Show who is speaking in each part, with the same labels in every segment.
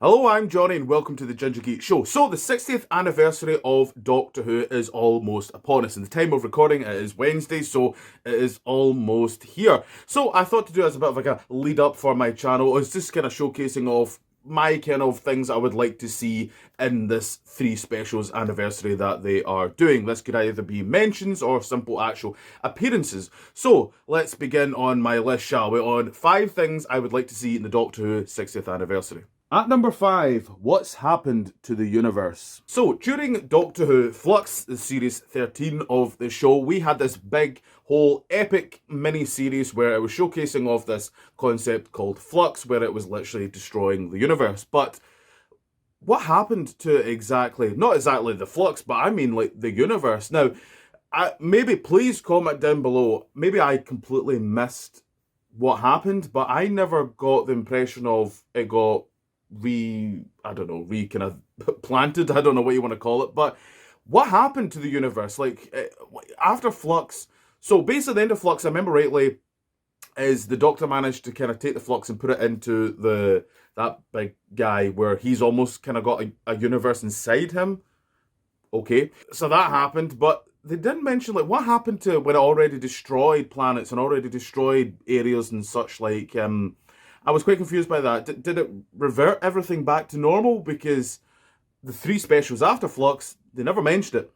Speaker 1: Hello, I'm Johnny, and welcome to the Ginger Geek Show. So, the 60th anniversary of Doctor Who is almost upon us. In the time of recording, it is Wednesday, so it is almost here. So, I thought to do as a bit of like a lead up for my channel, is just kind of showcasing of my kind of things I would like to see in this three specials anniversary that they are doing. This could either be mentions or simple actual appearances. So, let's begin on my list, shall we? On 5 things I would like to see in the Doctor Who 60th anniversary. At number 5, what's happened to the universe? So, during Doctor Who Flux, the series 13 of the show, we had this big whole epic mini-series where it was showcasing of this concept called Flux, where it was literally destroying the universe. But what happened to not exactly the Flux, but I mean like the universe? Now, maybe please comment down below. Maybe I completely missed what happened, but I never got the impression of it got kind of planted. I don't know what you want to call it, but what happened to the universe? Like, after Flux, so basically the end of Flux, I remember rightly, is the Doctor managed to kind of take the Flux and put it into that big guy where he's almost kind of got a universe inside him. Okay, so that happened, but they didn't mention like what happened to when it already destroyed planets and already destroyed areas and such like. I was quite confused by that. Did it revert everything back to normal? Because the 3 specials after Flux, they never mentioned it.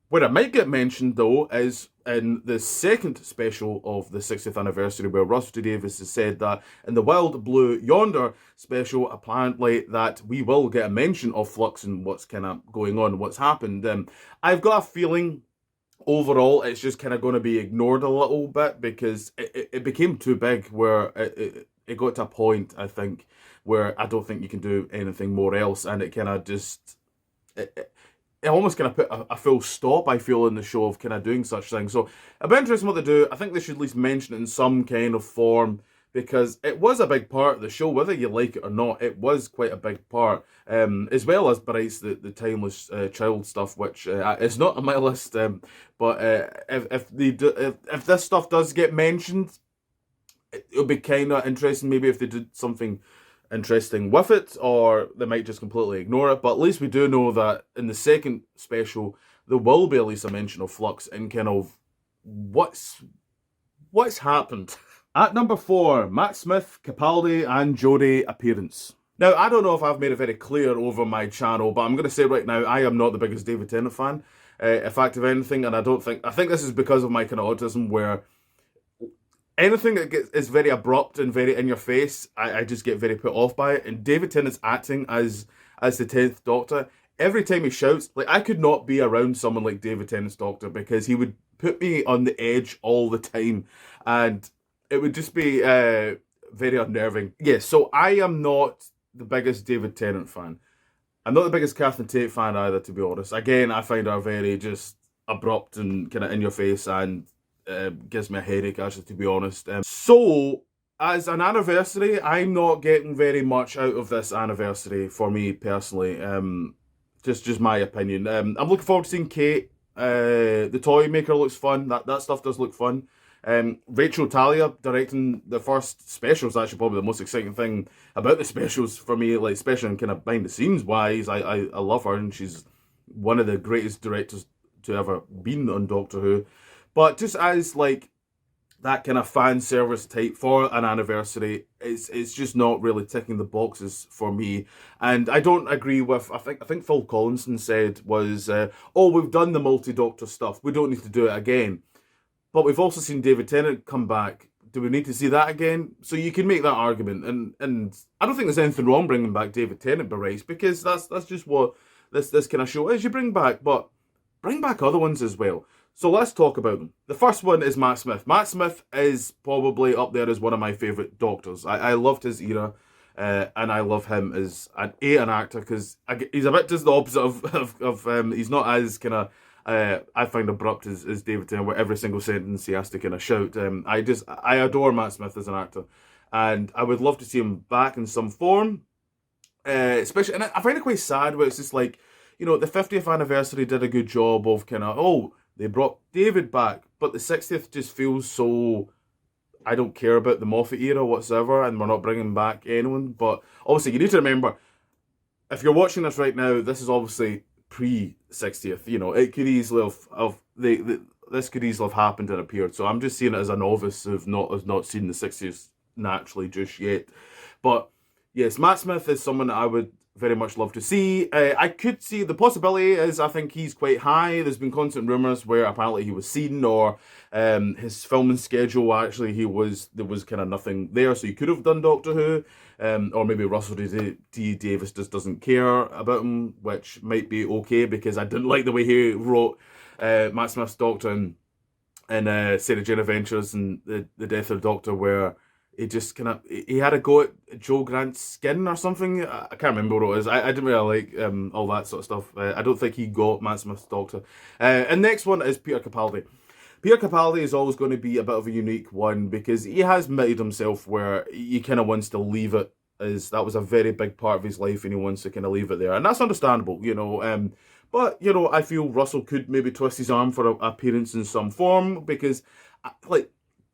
Speaker 1: Where it might get mentioned, though, is in the second special of the 60th anniversary, where Russell T Davies has said that in the Wild Blue Yonder special, apparently that we will get a mention of Flux and what's kind of going on, what's happened. I've got a feeling overall it's just kind of going to be ignored a little bit because it became too big where it got to a point, I think, where I don't think you can do anything more else, and it kind of just it almost kind of put a full stop, I feel, in the show of kind of doing such things. So it'll be interesting what they do. I think they should at least mention it in some kind of form because it was a big part of the show, whether you like it or not. It was quite a big part, as well as Bryce, the timeless child stuff, which is not on my list. But if this stuff does get mentioned, it'll be kind of interesting maybe if they did something interesting with it, or they might just completely ignore it. But at least we do know that in the second special, there will be at least a mention of Flux and kind of what's happened. At number 4, Matt Smith, Capaldi, and Jodie appearance. Now, I don't know if I've made it very clear over my channel, but I'm going to say right now, I am not the biggest David Tennant fan. In fact, of anything, and I think this is because of my kind of autism, where anything that is very abrupt and very in your face, I just get very put off by it. And David Tennant's acting as the 10th Doctor, every time he shouts, like I could not be around someone like David Tennant's Doctor because he would put me on the edge all the time, and it would just be very unnerving. Yes, so I am not the biggest David Tennant fan. I'm not the biggest Catherine Tate fan either, to be honest. Again, I find her very just abrupt and kind of in your face, and gives me a headache, actually, to be honest. So, as an anniversary, I'm not getting very much out of this anniversary for me personally. Just my opinion. I'm looking forward to seeing Kate. The toy maker looks fun. That stuff does look fun. Rachel Talia directing the first special is actually probably the most exciting thing about the specials for me, like especially in kind of behind the scenes wise. I love her, and she's one of the greatest directors to ever been on Doctor Who. But just as like that kind of fan service type for an anniversary, it's just not really ticking the boxes for me. And I don't agree with, I think Phil Collinson said was, oh, we've done the multi-Doctor stuff, we don't need to do it again. But we've also seen David Tennant come back. Do we need to see that again? So you can make that argument, and I don't think there's anything wrong bringing back David Tennant, Bryce, because that's just what this kind of show is. You bring back other ones as well. So let's talk about them. The first one is Matt Smith. Matt Smith is probably up there as one of my favourite Doctors. I loved his era, and I love him as an actor because he's a bit just the opposite of he's not as kind of I find abrupt as David Tennant, where every single sentence he has to kind of shout. I adore Matt Smith as an actor, and I would love to see him back in some form. Especially, and I find it quite sad where it's just like, the 50th anniversary did a good job of kind of, they brought David back, but the 60th just feels so, I don't care about the Moffat era whatsoever, and we're not bringing back anyone. But obviously, you need to remember, if you're watching this right now, this is obviously pre 60th. You know, it could easily have this could easily have happened and appeared. So I'm just seeing it as a novice who've not seen the 60th naturally just yet. But yes, Matt Smith is someone that I would very much love to see. I could see the possibility is I think he's quite high. There's been constant rumors where apparently he was seen or his filming schedule actually there was kind of nothing there, so he could have done Doctor Who. Or maybe Russell D. Davis just doesn't care about him, which might be okay because I didn't like the way he wrote Matt Smith's Doctor in Sarah Jane Adventures and the Death of the Doctor, where he had a go at Joe Grant's skin or something. I can't remember what it was. I didn't really like all that sort of stuff. I don't think he got Matt Smith's Doctor. And next one is Peter Capaldi. Peter Capaldi is always going to be a bit of a unique one because he has admitted himself where he kind of wants to leave it as that was a very big part of his life and he wants to kind of leave it there. And that's understandable, you know. But, you know, I feel Russell could maybe twist his arm for an appearance in some form because, like,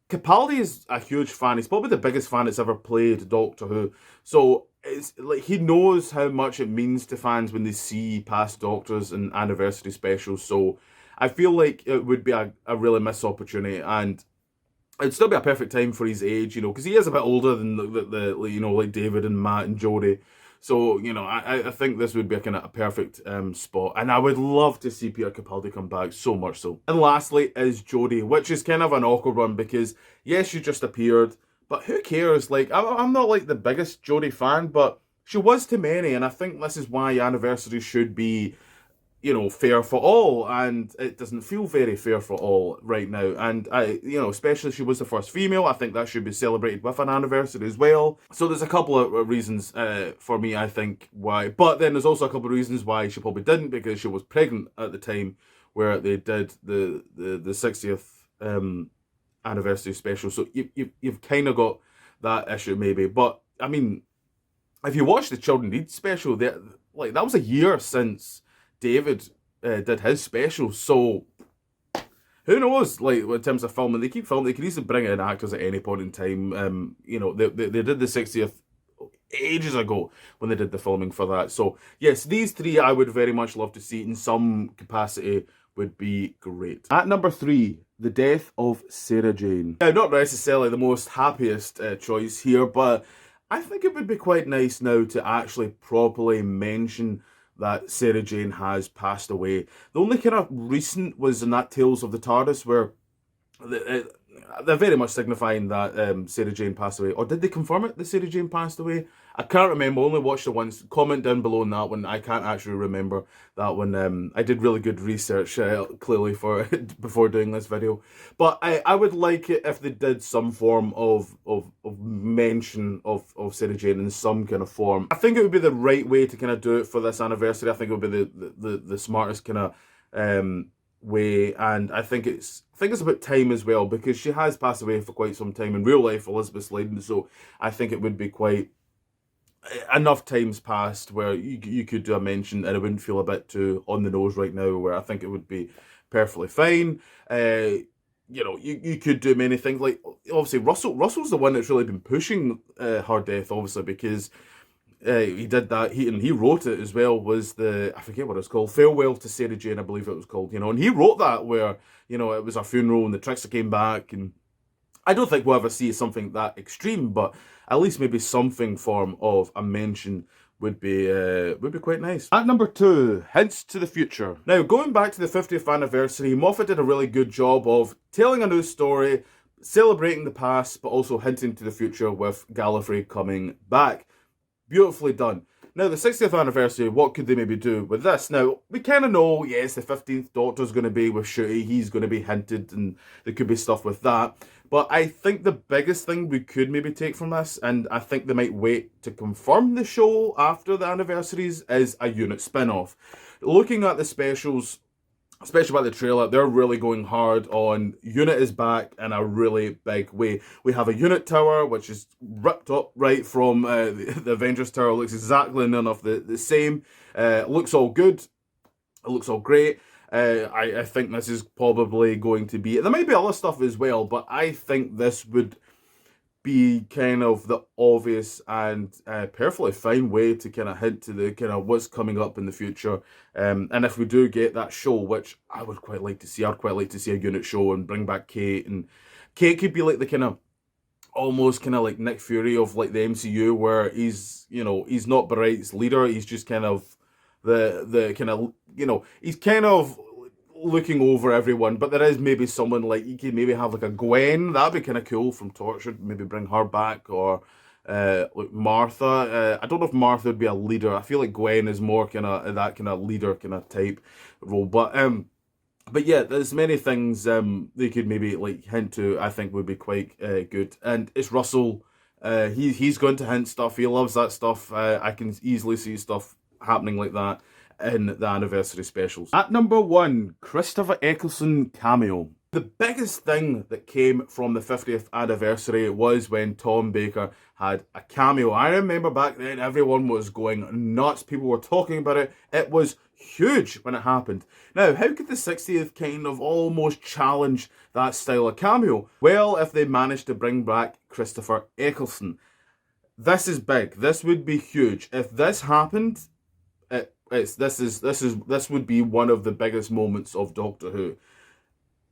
Speaker 1: Capaldi is a huge fan. He's probably the biggest fan that's ever played Doctor Who. So it's like he knows how much it means to fans when they see past Doctors and anniversary specials. So I feel like it would be a really missed opportunity, and it'd still be a perfect time for his age, you know, because he is a bit older than the you know, like David and Matt and Jodie. So, you know, I think this would be a kind of a perfect spot. And I would love to see Peter Capaldi come back, so much so. And lastly is Jodie, which is kind of an awkward one because, yes, she just appeared, but who cares? Like, I'm not like the biggest Jodie fan, but she was to many, and I think this is why anniversaries should be, you know, fair for all, and it doesn't feel very fair for all right now. And you know, especially she was the first female, I think that should be celebrated with an anniversary as well. So there's a couple of reasons for me, I think, why. But then there's also a couple of reasons why she probably didn't, because she was pregnant at the time where they did the 60th anniversary special. So you've kind of got that issue maybe. But I mean, if you watch the Children Need special, that was a year since David did his special, so who knows? Like in terms of filming, they keep filming. They can easily bring in actors at any point in time. You know, they did the 60th ages ago when they did the filming for that. So yes, these three I would very much love to see in some capacity. Would be great. At number 3, the death of Sarah Jane. Not necessarily the most happiest choice here, but I think it would be quite nice now to actually properly mention that Sarah Jane has passed away. The only kind of recent was in that Tales of the TARDIS, where they're very much signifying that Sarah Jane passed away. Or did they confirm it that Sarah Jane passed away? I can't remember. I only watched it once. Comment down below on that one. I can't actually remember that one. I did really good research, clearly, for before doing this video. But I would like it if they did some form of mention of Sarah Jane in some kind of form. I think it would be the right way to kind of do it for this anniversary. I think it would be the smartest kind of way, and I think it's about time as well, because she has passed away for quite some time in real life, Elizabeth Sladen. So I think it would be quite enough times passed where you could do a mention and it wouldn't feel a bit too on the nose right now, where I think it would be perfectly fine. You know, you could do many things, like obviously Russell's the one that's really been pushing her death, obviously, because he did that. He wrote it as well. Was I forget what it's called, Farewell to Sarah Jane, I believe it was called. You know, and he wrote that where, you know, it was her funeral and the trickster came back, and I don't think we'll ever see something that extreme, but at least maybe something form of a mention would be quite nice. At number 2, hints to the future. Now, going back to the 50th anniversary, Moffat did a really good job of telling a new story, celebrating the past, but also hinting to the future with Gallifrey coming back. Beautifully done. Now, the 60th anniversary, what could they maybe do with this? Now, we kind of know, yes, the 15th Doctor's going to be with Ncuti. He's going to be hinted, and there could be stuff with that. But I think the biggest thing we could maybe take from this, and I think they might wait to confirm the show after the anniversaries, is a unit spin-off. Looking at the specials, especially by the trailer, they're really going hard on Unit is back in a really big way. We have a Unit tower, which is ripped up right from the Avengers tower. It looks exactly enough the same. It looks all good. It looks all great. I think this is probably going to be... There might be other stuff as well, but I think this would be kind of the obvious and perfectly fine way to kind of hint to the kind of what's coming up in the future. And if we do get that show, which I would quite like to see, I'd quite like to see a unit show and bring back Kate. And Kate could be like the kind of almost kind of like Nick Fury of like the MCU, where he's, you know, he's not Bright's leader. He's just kind of the kind of, you know, he's kind of looking over everyone. But there is maybe someone like, you could maybe have like a Gwen. That'd be kind of cool from Torchwood. Maybe bring her back, or like Martha. I don't know if Martha would be a leader. I feel like Gwen is more kind of that kind of leader kind of type role. But yeah, there's many things they could maybe like hint to. I think would be quite good. And it's Russell. He's going to hint stuff. He loves that stuff. I can easily see stuff happening like that in the anniversary specials. At number 1, Christopher Eccleston cameo. The biggest thing that came from the 50th anniversary was when Tom Baker had a cameo. I remember back then everyone was going nuts. People were talking about it. It was huge when it happened. Now, how could the 60th kind of almost challenge that style of cameo? Well, if they managed to bring back Christopher Eccleston. This is big. This would be huge. If this happened, this would be one of the biggest moments of Doctor Who.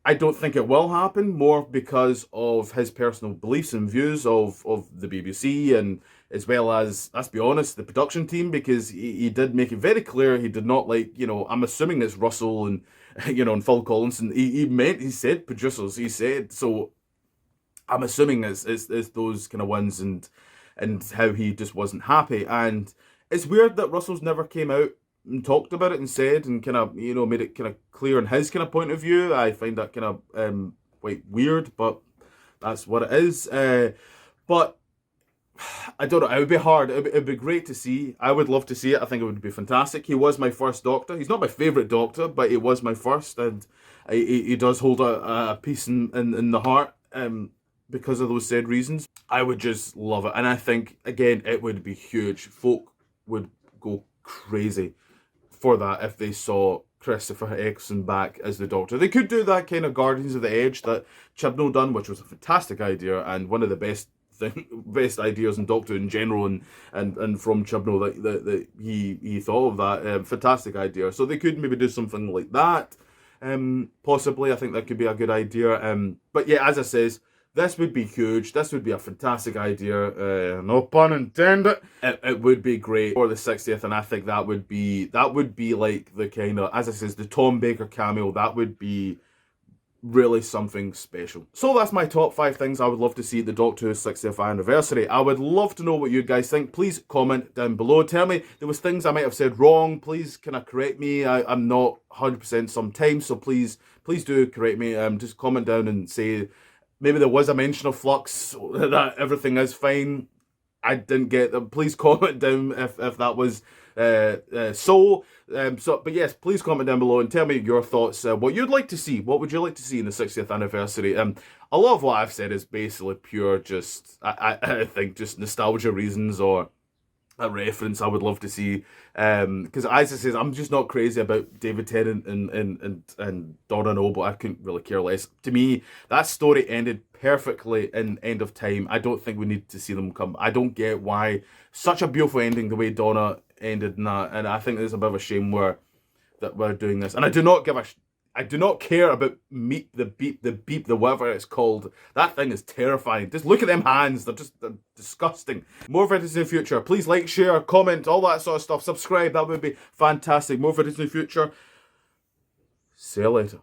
Speaker 1: I don't think it will happen, more because of his personal beliefs and views of the BBC, and as well as, let's be honest, the production team, because he did make it very clear he did not like, you know, I'm assuming it's Russell and, you know, and Phil Collins, and he said producers, he said, so I'm assuming it's those kind of ones, and how he just wasn't happy. And it's weird that Russell's never came out and talked about it and said and kind of, you know, made it kind of clear in his kind of point of view. I find that kind of quite weird, but that's what it is. But I don't know, it would be hard. It'd be great to see. I would love to see it. I think it would be fantastic. He was my first Doctor. He's not my favourite Doctor, but he was my first, and he does hold a piece in the heart because of those said reasons. I would just love it. And I think, again, it would be huge. Folk would go crazy for that if they saw Christopher Eccleston back as the Doctor. They could do that kind of Guardians of the Edge that Chibnall done, which was a fantastic idea and one of the best ideas in Doctor in general, and from Chibnall that he thought of that. Fantastic idea. So they could maybe do something like that. Possibly, I think that could be a good idea. But yeah, as I says, this would be huge. This would be a fantastic idea. No pun intended. It would be great for the 60th, and I think that would be like the kind of, as I says, the Tom Baker cameo. That would be really something special. So that's my top 5 things I would love to see at the Doctor Who 60th anniversary. I would love to know what you guys think. Please comment down below. Tell me there was things I might have said wrong. Please kind of correct me. I'm not 100% sometimes, so please do correct me. Just comment down and say, maybe there was a mention of Flux, that everything is fine. I didn't get them. Please comment down if that was so. But yes, please comment down below and tell me your thoughts. What you'd like to see. What would you like to see in the 60th anniversary? A lot of what I've said is basically pure, just I think just nostalgia reasons, or a reference I would love to see, because as I says, I'm just not crazy about David Tennant and Donna Noble. I couldn't really care less. To me, that story ended perfectly in End of Time. I don't think we need to see them come. I don't get why such a beautiful ending the way Donna ended in that, and I think there's a bit of a shame that we're doing this. And I do not care about the beep, whatever it's called. That thing is terrifying. Just look at them hands. They're disgusting. More videos in the future. Please like, share, comment, all that sort of stuff. Subscribe. That would be fantastic. More videos in the future. See you later.